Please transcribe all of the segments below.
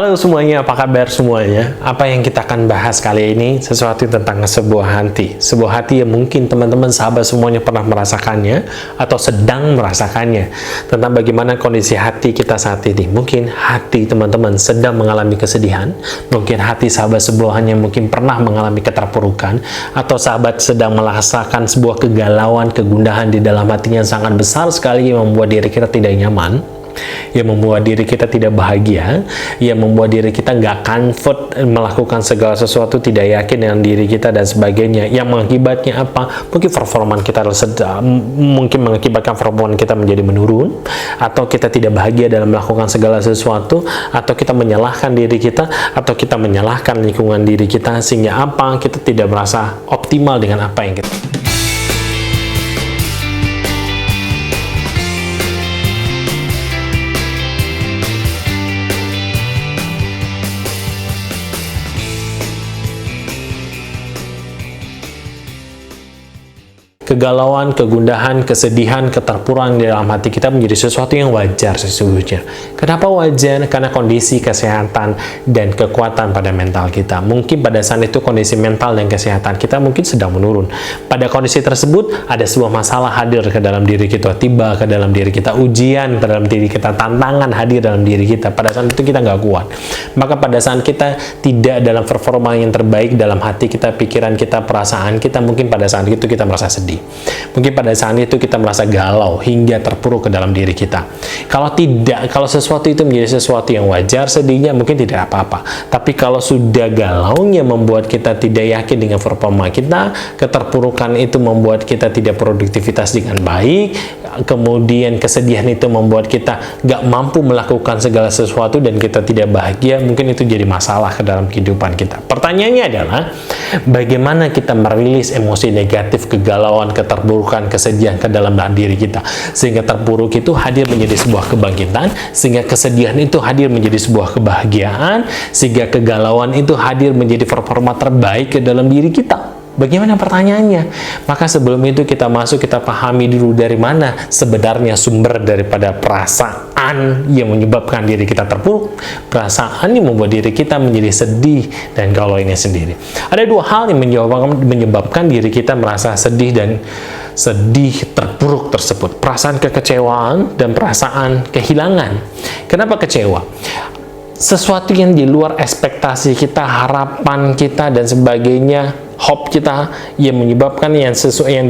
Halo semuanya, apa kabar semuanya? Apa yang kita akan bahas kali ini sesuatu tentang sebuah hati. Sebuah hati yang mungkin teman-teman sahabat semuanya pernah merasakannya atau sedang merasakannya. Tentang bagaimana kondisi hati kita saat ini. Mungkin hati teman-teman sedang mengalami kesedihan. Mungkin hati sahabat semuanya mungkin pernah mengalami keterpurukan. Atau sahabat sedang merasakan sebuah kegalauan, kegundahan di dalam hatinya yang sangat besar sekali yang membuat diri kita tidak nyaman, yang membuat diri kita tidak bahagia, yang membuat diri kita nggak comfort melakukan segala sesuatu, tidak yakin dengan diri kita dan sebagainya. Yang mengakibatnya apa? Mungkin performan kita mungkin mengakibatkan performan kita menjadi menurun, atau kita tidak bahagia dalam melakukan segala sesuatu, atau kita menyalahkan diri kita, atau kita menyalahkan lingkungan diri kita, sehingga apa? Kita tidak merasa optimal dengan apa yang kita. Kegalauan, kegundahan, kesedihan, keterpurukan di dalam hati kita menjadi sesuatu yang wajar sesungguhnya. Kenapa wajar? Karena kondisi kesehatan dan kekuatan pada mental kita. Mungkin pada saat itu kondisi mental dan kesehatan kita mungkin sedang menurun. Pada kondisi tersebut ada sebuah masalah hadir ke dalam diri kita, tiba ke dalam diri kita, ujian ke dalam diri kita, tantangan hadir dalam diri kita. Pada saat itu kita nggak kuat. Maka pada saat kita tidak dalam performa yang terbaik dalam hati kita, pikiran kita, perasaan kita, mungkin pada saat itu kita merasa sedih. Mungkin pada saat itu kita merasa galau hingga terpuruk ke dalam diri kita. Kalau sesuatu itu menjadi sesuatu yang wajar, sedihnya mungkin tidak apa-apa. Tapi kalau sudah galaunya membuat kita tidak yakin dengan performa kita, keterpurukan itu membuat kita tidak produktivitas dengan baik, kemudian kesedihan itu membuat kita gak mampu melakukan segala sesuatu dan kita tidak bahagia, mungkin itu jadi masalah ke dalam kehidupan kita. Pertanyaannya adalah, bagaimana kita merilis emosi negatif, kegalauan, keterpurukan, kesedihan ke dalam diri kita, sehingga terpuruk itu hadir menjadi sebuah kebangkitan, sehingga kesedihan itu hadir menjadi sebuah kebahagiaan, sehingga kegalauan itu hadir menjadi performa terbaik ke dalam diri kita. Bagaimana pertanyaannya? Maka sebelum itu kita pahami dulu dari mana sebenarnya sumber daripada perasaan yang menyebabkan diri kita terpuruk, perasaan yang membuat diri kita menjadi sedih dan galau ini sendiri. Ada dua hal yang menyebabkan diri kita merasa sedih dan terpuruk tersebut. Perasaan kekecewaan dan perasaan kehilangan. Kenapa kecewa? Sesuatu yang di luar ekspektasi kita, harapan kita dan sebagainya, hope kita, yang menyebabkan yang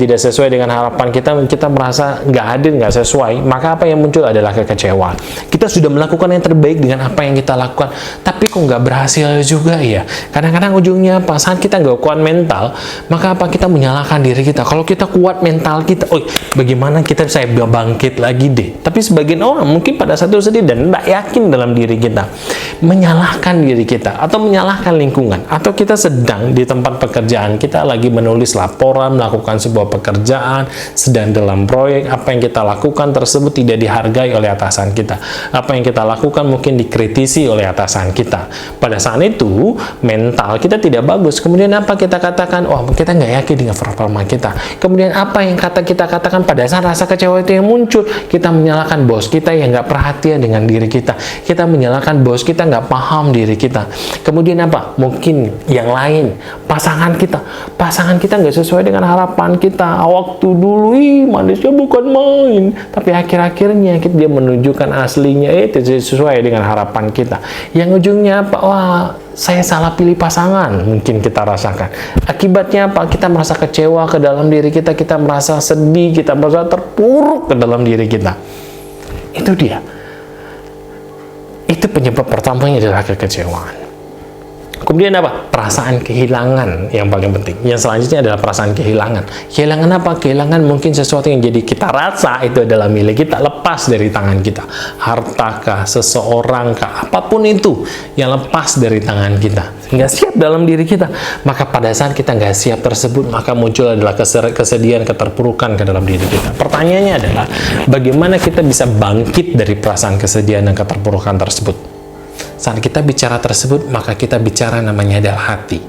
tidak sesuai dengan harapan kita merasa nggak hadir, nggak sesuai. Maka apa yang muncul adalah kekecewaan. Kita sudah melakukan yang terbaik dengan apa yang kita lakukan, tapi kok nggak berhasil juga ya. Kadang-kadang ujungnya apa? Saat kita nggak kuat mental, maka apa? Kita menyalahkan diri kita. Kalau kita kuat mental kita, bagaimana kita bisa bangkit lagi deh. Tapi sebagian orang mungkin pada satu sedih dan tidak yakin dalam diri kita, menyalahkan diri kita atau menyalahkan lingkungan, atau kita sedang di tempat pekerjaan, kita lagi menulis laporan, melakukan sebuah pekerjaan, sedang dalam proyek, apa yang kita lakukan tersebut tidak dihargai oleh atasan kita. Apa yang kita lakukan mungkin dikritisi oleh atasan kita. Pada saat itu, mental kita tidak bagus. Kemudian apa kita katakan? Kita nggak yakin dengan performa kita. Kemudian apa yang kita katakan pada saat rasa kecewa itu yang muncul? Kita menyalahkan bos kita yang nggak perhatian dengan diri kita. Kita menyalahkan bos kita nggak paham diri kita. Kemudian apa? Mungkin yang lain, pasangan kita nggak sesuai dengan harapan kita. Waktu dulu manisnya bukan main, tapi akhir-akhirnya dia menunjukkan aslinya tidak sesuai dengan harapan kita. Yang ujungnya apa? Saya salah pilih pasangan, mungkin kita rasakan. Akibatnya apa? Kita merasa kecewa ke dalam diri kita, kita merasa sedih, kita merasa terpuruk ke dalam diri kita. Itu dia. Itu penyebab pertamanya adalah kekecewaan. Kemudian apa? Perasaan kehilangan yang paling penting. Yang selanjutnya adalah perasaan kehilangan. Kehilangan apa? Kehilangan mungkin sesuatu yang jadi kita rasa itu adalah milik kita, lepas dari tangan kita. Hartakah, seseorang kah, apapun itu yang lepas dari tangan kita, nggak siap dalam diri kita. Maka pada saat kita nggak siap tersebut, maka muncul adalah kesedihan, keterpurukan ke dalam diri kita. Pertanyaannya adalah, bagaimana kita bisa bangkit dari perasaan kesedihan dan keterpurukan tersebut? Saat kita bicara tersebut, maka kita bicara namanya adalah hati.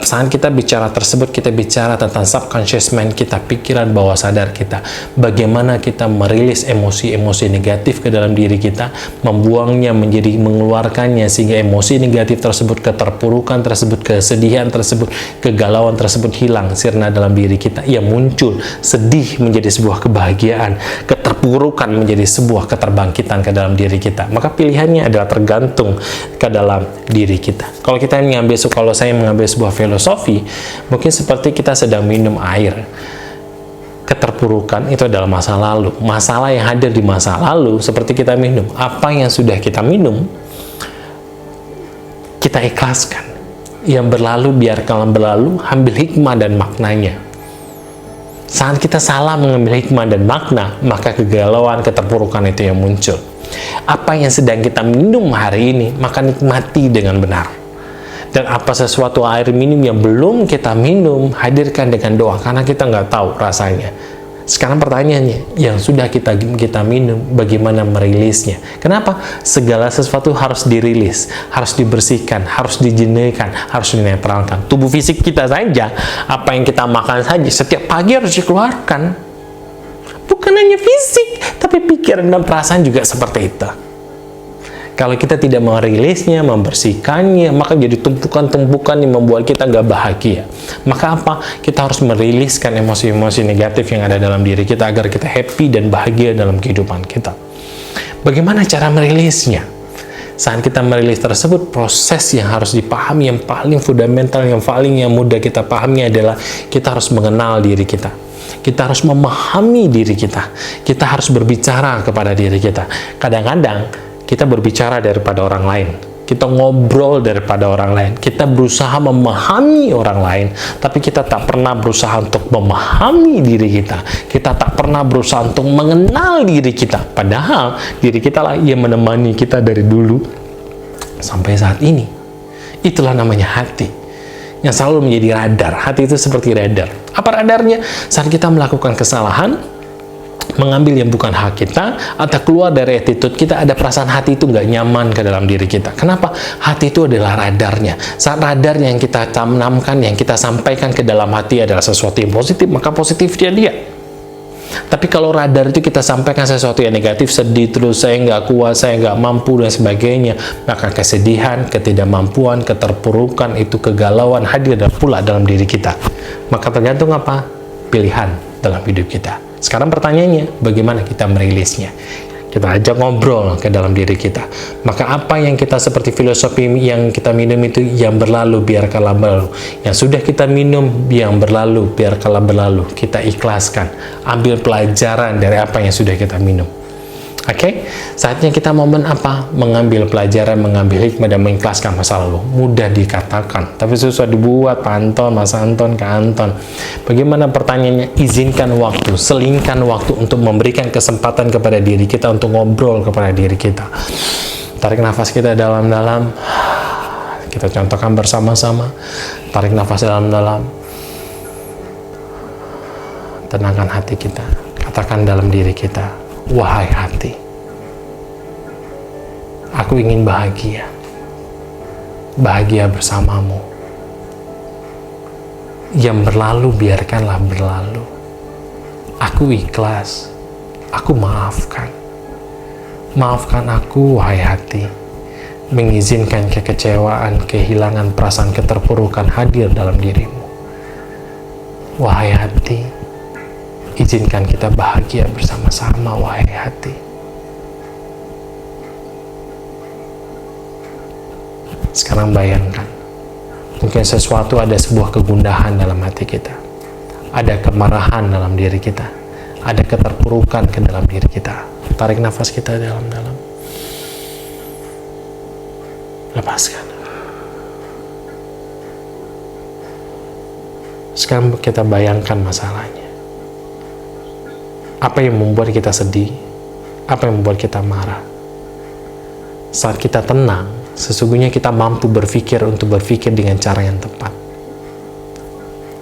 Saat kita bicara tersebut, kita bicara tentang subconscious mind kita, pikiran bawah sadar kita. Bagaimana kita merilis emosi-emosi negatif ke dalam diri kita, membuangnya, mengeluarkannya, sehingga emosi negatif tersebut, keterpurukan tersebut, kesedihan tersebut, kegalauan tersebut hilang, sirna dalam diri kita. Ia muncul, sedih menjadi sebuah kebahagiaan, keterpurukan menjadi sebuah keterbangkitan ke dalam diri kita. Maka pilihannya adalah tergantung ke dalam diri kita. Kalau kita kalau saya mengambil sebuah filosofi, mungkin seperti kita sedang minum air. Keterpurukan itu adalah masa lalu. Masalah yang hadir di masa lalu seperti kita minum. Apa yang sudah kita minum, kita ikhlaskan. Yang berlalu biarkanlah berlalu, ambil hikmah dan maknanya. Saat kita salah mengambil hikmah dan makna, maka kegalauan, keterpurukan itu yang muncul. Apa yang sedang kita minum hari ini, maka nikmati dengan benar. Dan apa sesuatu air minum yang belum kita minum, hadirkan dengan doa, karena kita nggak tahu rasanya. Sekarang pertanyaannya, yang sudah kita minum, bagaimana merilisnya? Kenapa? Segala sesuatu harus dirilis, harus dibersihkan, harus dijernihkan, harus dinetralkan. Tubuh fisik kita saja, apa yang kita makan saja, setiap pagi harus dikeluarkan. Bukan hanya fisik, tapi pikiran dan perasaan juga seperti itu. Kalau kita tidak merilisnya, membersihkannya, maka jadi tumpukan-tumpukan yang membuat kita nggak bahagia. Maka apa? Kita harus meriliskan emosi-emosi negatif yang ada dalam diri kita agar kita happy dan bahagia dalam kehidupan kita. Bagaimana cara merilisnya? Saat kita merilis tersebut, proses yang harus dipahami, yang paling fundamental, yang mudah kita pahami adalah kita harus mengenal diri kita. Kita harus memahami diri kita. Kita harus berbicara kepada diri kita. Kadang-kadang kita berbicara daripada orang lain, kita ngobrol daripada orang lain, kita berusaha memahami orang lain, tapi kita tak pernah berusaha untuk memahami diri kita. Kita tak pernah berusaha untuk mengenal diri kita, padahal diri kita lah yang menemani kita dari dulu sampai saat ini. Itulah namanya hati, yang selalu menjadi radar. Hati itu seperti radar. Apa radarnya? Saat kita melakukan kesalahan, mengambil yang bukan hak kita, atau keluar dari attitude kita, ada perasaan hati itu nggak nyaman ke dalam diri kita. Kenapa? Hati itu adalah radarnya. Saat radar yang kita tanamkan, yang kita sampaikan ke dalam hati adalah sesuatu yang positif, maka positif dia. Tapi kalau radar itu kita sampaikan sesuatu yang negatif, sedih terus, saya nggak kuat, saya nggak mampu, dan sebagainya, maka kesedihan, ketidakmampuan, keterpurukan, itu kegalauan hadir dan pula dalam diri kita. Maka tergantung apa? Pilihan dalam hidup kita. Sekarang pertanyaannya, bagaimana kita merilisnya? Kita ajak ngobrol ke dalam diri kita. Maka apa yang kita seperti filosofi yang kita minum itu, yang berlalu biarkanlah berlalu. Yang sudah kita minum, yang berlalu biarkanlah berlalu. Kita ikhlaskan. Ambil pelajaran dari apa yang sudah kita minum. Oke? Saatnya kita momen apa? Mengambil pelajaran, mengambil hikmah, dan mengikhlaskan masa lalu. Mudah dikatakan, tapi susah dibuat, Pak Anton, Mas Anton, Kak Anton. Bagaimana pertanyaannya? Izinkan waktu, selingkan waktu untuk memberikan kesempatan kepada diri kita untuk ngobrol kepada diri kita. Tarik nafas kita dalam-dalam. Kita contohkan bersama-sama. Tarik nafas dalam-dalam. Tenangkan hati kita. Katakan dalam diri kita, wahai hati, aku ingin bahagia, bahagia bersamamu. Yang berlalu biarkanlah berlalu. Aku ikhlas, aku maafkan. Maafkan aku, wahai hati, mengizinkan kekecewaan, kehilangan, perasaan keterpurukan hadir dalam dirimu. Wahai hati, izinkan kita bahagia bersama-sama, wahai hati. Sekarang bayangkan, mungkin sesuatu, ada sebuah kegundahan dalam hati kita, ada kemarahan dalam diri kita, ada keterpurukan ke dalam diri kita. Tarik nafas kita dalam-dalam. Lepaskan. Sekarang kita bayangkan masalahnya. Apa yang membuat kita sedih? Apa yang membuat kita marah? Saat kita tenang, sesungguhnya kita mampu berpikir dengan cara yang tepat.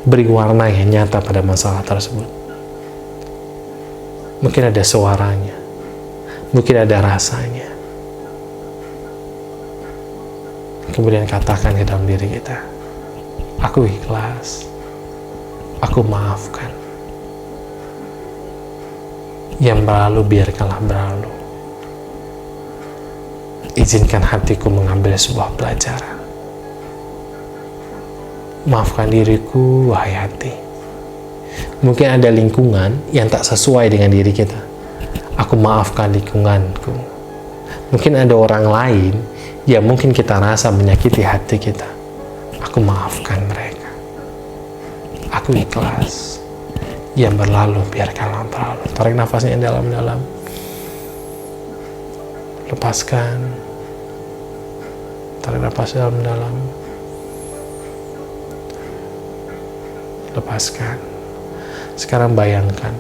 Beri warna yang nyata pada masalah tersebut. Mungkin ada suaranya, mungkin ada rasanya. Kemudian katakan ke dalam diri kita, Aku ikhlas. Aku maafkan. Yang berlalu biarkanlah berlalu. Izinkan hatiku mengambil sebuah pelajaran. Maafkan diriku, wahai hati. Mungkin ada lingkungan yang tak sesuai dengan diri kita. Aku maafkan lingkunganku. Mungkin ada orang lain yang mungkin kita rasa menyakiti hati kita. Aku maafkan mereka. Aku ikhlas. Yang berlalu biarkanlah berlalu. Tarik nafasnya dalam-dalam. Lepaskan. Tarik nafas dalam-dalam. Lepaskan. Sekarang bayangkan.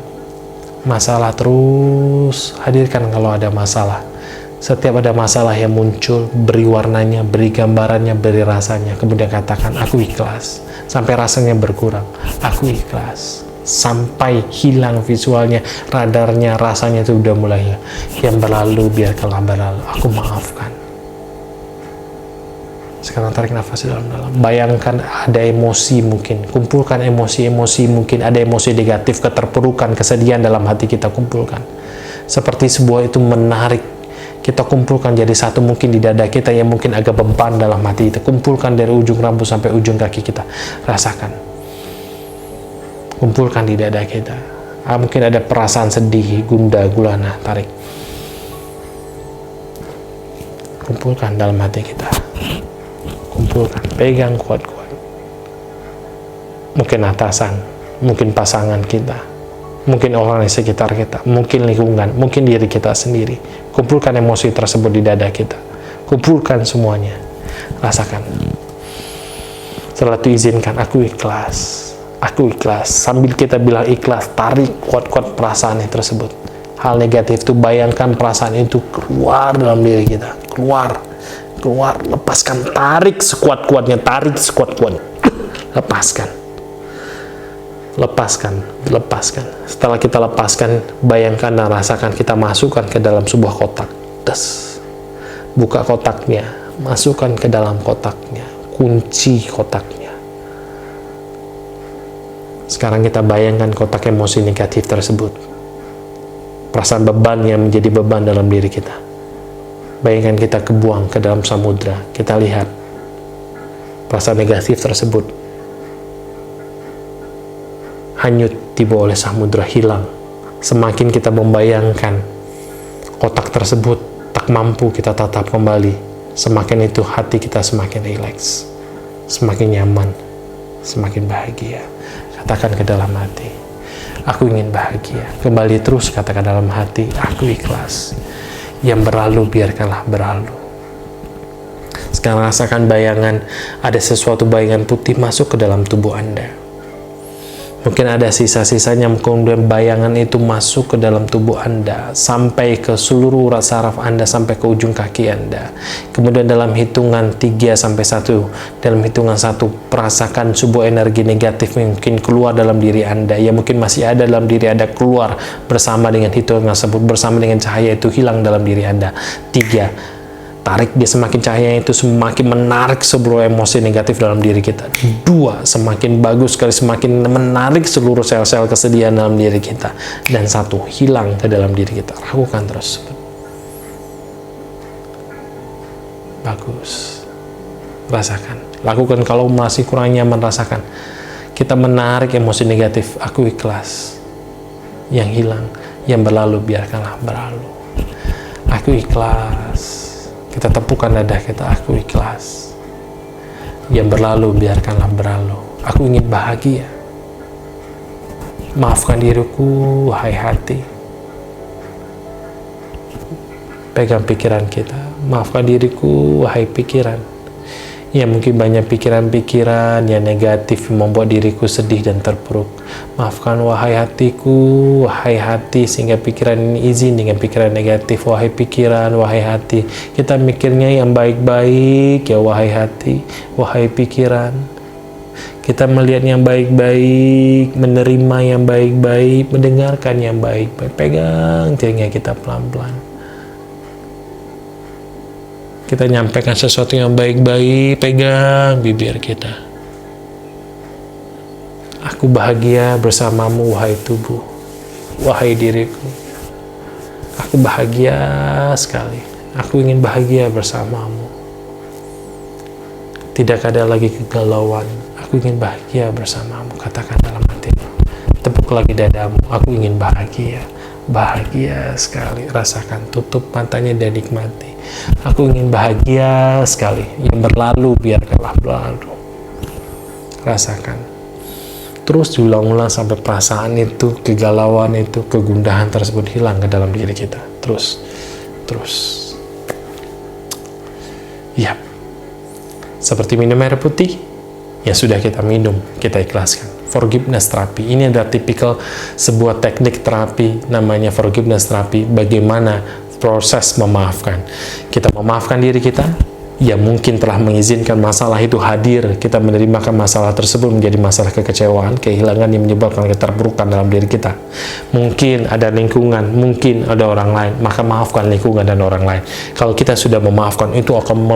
Masalah terus hadirkan kalau ada masalah. Setiap ada masalah yang muncul, beri warnanya, beri gambarannya, beri rasanya. Kemudian katakan, aku ikhlas. Sampai rasanya berkurang. Aku ikhlas. Sampai hilang visualnya, radarnya, rasanya itu udah mulai. Yang berlalu biarkanlah berlalu. Aku maafkan. Sekarang tarik nafas dalam-dalam. Bayangkan ada emosi mungkin. Kumpulkan emosi-emosi mungkin. Ada emosi negatif, keterpurukan, kesedihan dalam hati kita kumpulkan. Seperti sebuah itu menarik. Kita kumpulkan jadi satu mungkin di dada kita yang mungkin agak beban dalam hati kita. Kumpulkan dari ujung rambut sampai ujung kaki kita. Rasakan. Kumpulkan di dada kita. Mungkin ada perasaan sedih, gundah, gulana. Tarik. Kumpulkan dalam hati kita. Kumpulkan. Pegang kuat-kuat. Mungkin atasan. Mungkin pasangan kita. Mungkin orang di sekitar kita, mungkin lingkungan, mungkin diri kita sendiri. Kumpulkan emosi tersebut di dada kita. Kumpulkan semuanya. Rasakan. Setelah itu izinkan, aku ikhlas. Aku ikhlas. Sambil kita bilang ikhlas, tarik kuat-kuat perasaan tersebut. Hal negatif itu, bayangkan perasaan itu keluar dalam diri kita. Keluar. Keluar. Lepaskan. Tarik sekuat-kuatnya. Tarik sekuat-kuatnya. Lepaskan. Lepaskan, lepaskan. Setelah kita lepaskan, bayangkan dan rasakan kita masukkan ke dalam sebuah kotak. Des. Buka kotaknya, masukkan ke dalam kotaknya, kunci kotaknya. Sekarang kita bayangkan kotak emosi negatif tersebut. Perasaan beban yang menjadi beban dalam diri kita. Bayangkan kita kebuang ke dalam samudra. Kita lihat perasaan negatif tersebut hanyut tiba oleh samudra, hilang. Semakin kita membayangkan kotak tersebut tak mampu kita tatap kembali, semakin itu hati kita semakin rileks, semakin nyaman, semakin bahagia. Katakan ke dalam hati, aku ingin bahagia. Kembali terus katakan dalam hati, aku ikhlas. Yang berlalu biarkanlah berlalu. Sekarang rasakan bayangan, ada sesuatu bayangan putih masuk ke dalam tubuh Anda. Mungkin ada sisa-sisanya, kemudian bayangan itu masuk ke dalam tubuh Anda, sampai ke seluruh urat saraf Anda, sampai ke ujung kaki Anda. Kemudian dalam hitungan 3-1, dalam hitungan 1, perasakan sebuah energi negatif mungkin keluar dalam diri Anda, yang mungkin masih ada dalam diri Anda, keluar bersama dengan hitungan tersebut, bersama dengan cahaya itu hilang dalam diri Anda. 3, tarik dia, semakin cahaya itu semakin menarik seluruh emosi negatif dalam diri kita. 2, semakin bagus sekali, semakin menarik seluruh sel-sel kesedihan dalam diri kita. Dan 1, hilang ke dalam diri kita. Lakukan terus. Bagus. Rasakan. Lakukan kalau masih kurang nyaman, rasakan. Kita menarik emosi negatif. Aku ikhlas. Yang hilang, yang berlalu biarkanlah berlalu. Aku ikhlas. Kita tepukan dada kita, aku ikhlas. Yang berlalu biarkanlah berlalu. Aku ingin bahagia. Maafkan diriku, wahai hati. Pegang pikiran kita. Maafkan diriku, wahai pikiran. Ya, mungkin banyak pikiran-pikiran yang negatif membuat diriku sedih dan terpuruk. Maafkan wahai hatiku, wahai hati, sehingga pikiran ini izin dengan pikiran negatif. Wahai pikiran, wahai hati, kita mikirnya yang baik-baik ya wahai hati, wahai pikiran. Kita melihat yang baik-baik, menerima yang baik-baik, mendengarkan yang baik-baik. Pegang telinga kita pelan-pelan. Kita nyampaikan sesuatu yang baik-baik, pegang bibir kita. Aku bahagia bersamamu, wahai tubuh, wahai diriku. Aku bahagia sekali. Aku ingin bahagia bersamamu. Tidak ada lagi kegalauan. Aku ingin bahagia bersamamu. Katakan dalam hatimu. Tepuk lagi dadamu. Aku ingin bahagia. Bahagia sekali. Rasakan. Tutup matanya dan nikmati. Aku ingin bahagia sekali. Yang berlalu biarkanlah berlalu. Rasakan. Terus diulang-ulang sampai perasaan itu, kegalauan itu, kegundahan tersebut hilang ke dalam diri kita. Terus. Yap. Seperti minum air putih yang sudah kita minum, kita ikhlaskan. Forgiveness terapi. Ini adalah tipikal sebuah teknik terapi, namanya forgiveness terapi. Bagaimana proses memaafkan. Kita memaafkan diri kita, yang mungkin telah mengizinkan masalah itu hadir. Kita menerima masalah tersebut menjadi masalah kekecewaan, kehilangan yang menyebabkan keterpurukan dalam diri kita. Mungkin ada lingkungan, mungkin ada orang lain, maka maafkan lingkungan dan orang lain. Kalau kita sudah memaafkan, itu akan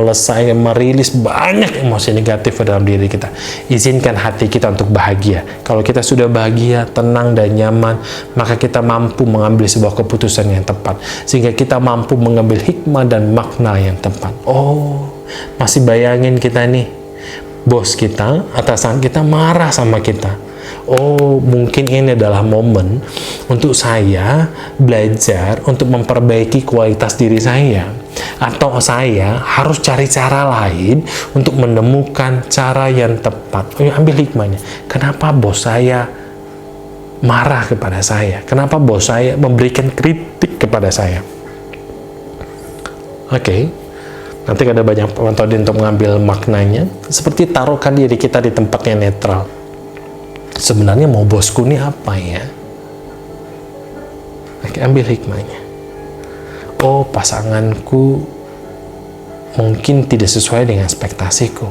merilis banyak emosi negatif dalam diri kita. Izinkan hati kita untuk bahagia. Kalau kita sudah bahagia, tenang dan nyaman, maka kita mampu mengambil sebuah keputusan yang tepat, sehingga kita mampu mengambil hikmah dan makna yang tepat. Masih bayangin kita nih, bos kita, atasan kita marah sama kita. Mungkin ini adalah momen untuk saya belajar untuk memperbaiki kualitas diri saya, atau saya harus cari cara lain untuk menemukan cara yang tepat. Ambil hikmahnya. Kenapa bos saya marah kepada saya? Kenapa bos saya memberikan kritik kepada saya? Nanti ada banyak metode untuk mengambil maknanya. Seperti taruhkan diri kita di tempat yang netral. Sebenarnya mau bosku ini apa ya? Ambil hikmahnya. Pasanganku mungkin tidak sesuai dengan ekspektasiku,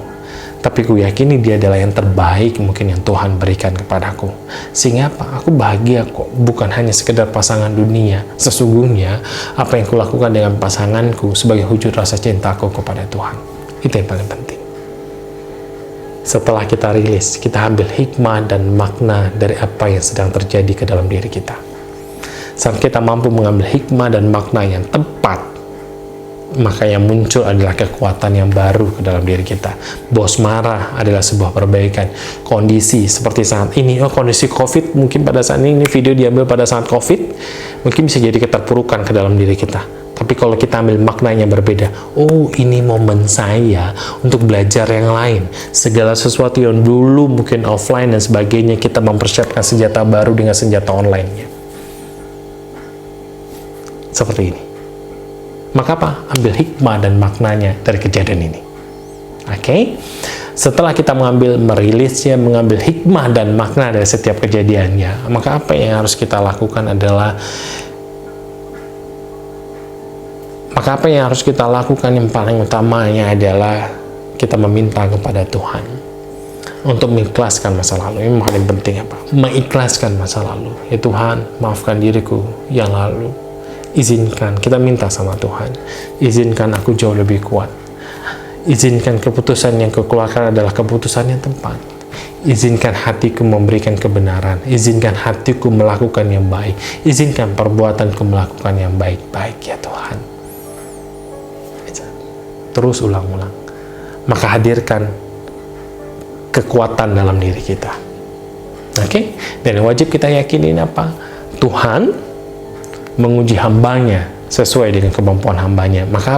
tapi ku yakini dia adalah yang terbaik mungkin yang Tuhan berikan kepadaku. Sehingga aku bahagia kok. Bukan hanya sekedar pasangan dunia. Sesungguhnya apa yang kulakukan dengan pasanganku sebagai wujud rasa cintaku kepada Tuhan. Itu yang paling penting. Setelah kita rilis, kita ambil hikmah dan makna dari apa yang sedang terjadi ke dalam diri kita. Saat kita mampu mengambil hikmah dan makna yang tepat, maka yang muncul adalah kekuatan yang baru ke dalam diri kita. Bos marah adalah sebuah perbaikan. Kondisi seperti saat ini, kondisi COVID, mungkin pada saat ini video diambil pada saat COVID, mungkin bisa jadi keterpurukan ke dalam diri kita. Tapi kalau kita ambil maknanya berbeda, ini momen saya untuk belajar yang lain. Segala sesuatu yang dulu mungkin offline dan sebagainya, kita mempersiapkan senjata baru dengan senjata online-nya. Seperti ini. Maka ambil hikmah dan maknanya dari kejadian ini. Setelah kita merilisnya, mengambil hikmah dan makna dari setiap kejadiannya, maka apa yang harus kita lakukan adalah yang paling utamanya adalah kita meminta kepada Tuhan untuk mengikhlaskan masa lalu. Ini paling penting mengikhlaskan masa lalu. Ya Tuhan, maafkan diriku yang lalu. Izinkan, kita minta sama Tuhan, izinkan aku jauh lebih kuat. Izinkan keputusan yang kukeluarkan adalah keputusan yang tepat. Izinkan hatiku memberikan kebenaran. Izinkan hatiku melakukan yang baik. Izinkan perbuatanku melakukan yang baik-baik, ya Tuhan. Terus ulang-ulang. Maka hadirkan kekuatan dalam diri kita. Dan yang wajib kita yakinin apa? Tuhan menguji hambanya sesuai dengan kemampuan hambanya. Maka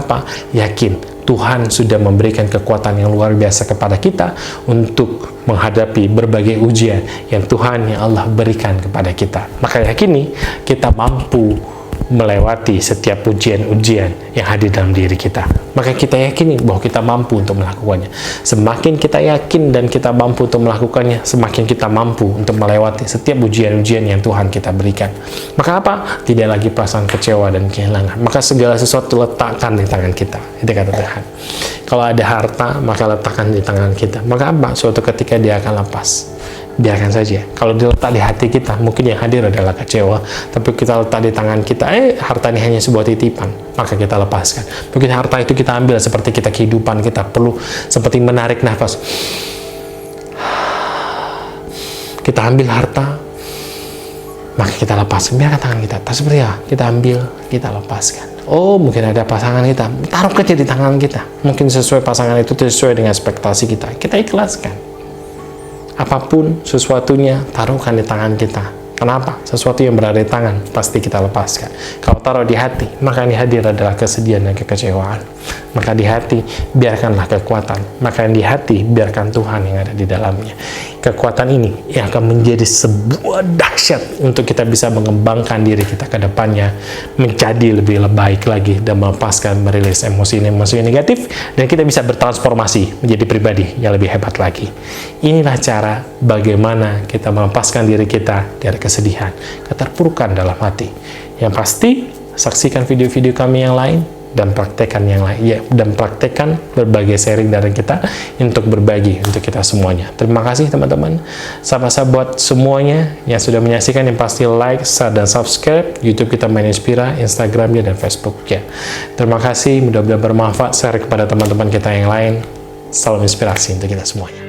yakin Tuhan sudah memberikan kekuatan yang luar biasa kepada kita untuk menghadapi berbagai ujian yang Tuhan, yang Allah berikan kepada kita. Maka yakini kita mampu melewati setiap ujian-ujian yang hadir dalam diri kita. Maka kita yakini bahwa kita mampu untuk melakukannya. Semakin kita yakin dan kita mampu untuk melakukannya, semakin kita mampu untuk melewati setiap ujian-ujian yang Tuhan kita berikan. Maka tidak lagi perasaan kecewa dan kehilangan. Maka segala sesuatu letakkan di tangan kita. Itu kata Tuhan. Kalau ada harta, maka letakkan di tangan kita. Maka suatu ketika dia akan lepas. Biarkan saja. Kalau diletak di hati kita, mungkin yang hadir adalah kecewa. Tapi kita letak di tangan kita, harta ini hanya sebuah titipan. Maka kita lepaskan. Mungkin harta itu kita ambil seperti kita kehidupan. Kita perlu seperti menarik nafas. kita ambil harta, maka kita lepaskan. Biarkan tangan kita tak seperti ya, kita ambil, kita lepaskan. Oh, mungkin ada pasangan kita, taruh kerja di tangan kita. Mungkin sesuai pasangan itu sesuai dengan ekspektasi kita, kita ikhlaskan. Apapun sesuatunya, taruhkan di tangan kita. Kenapa? Sesuatu yang berada di tangan pasti kita lepaskan. Kalau taruh di hati, maka yang hadir adalah kesedihan dan kekecewaan. Maka di hati biarkanlah kekuatan. Maka yang di hati biarkan Tuhan yang ada di dalamnya. Kekuatan ini yang akan menjadi sebuah dahsyat untuk kita bisa mengembangkan diri kita ke depannya menjadi lebih baik lagi dan melepaskan, merilis emosi-emosi negatif, dan kita bisa bertransformasi menjadi pribadi yang lebih hebat lagi. Inilah cara bagaimana kita melepaskan diri kita dari kesedihan, keterpurukan dalam hati. Yang pasti, saksikan video-video kami yang lain dan praktekkan yang lain, ya, dan praktekkan berbagai sharing dari kita untuk berbagi untuk kita semuanya. Terima kasih teman-teman, sahabat-sahabat semuanya yang sudah menyaksikan. Yang pasti like, share, dan subscribe YouTube kita Main Inspira, Instagramnya, dan Facebooknya. Terima kasih, mudah-mudahan bermanfaat. Share kepada teman-teman kita yang lain. Salam inspirasi untuk kita semuanya.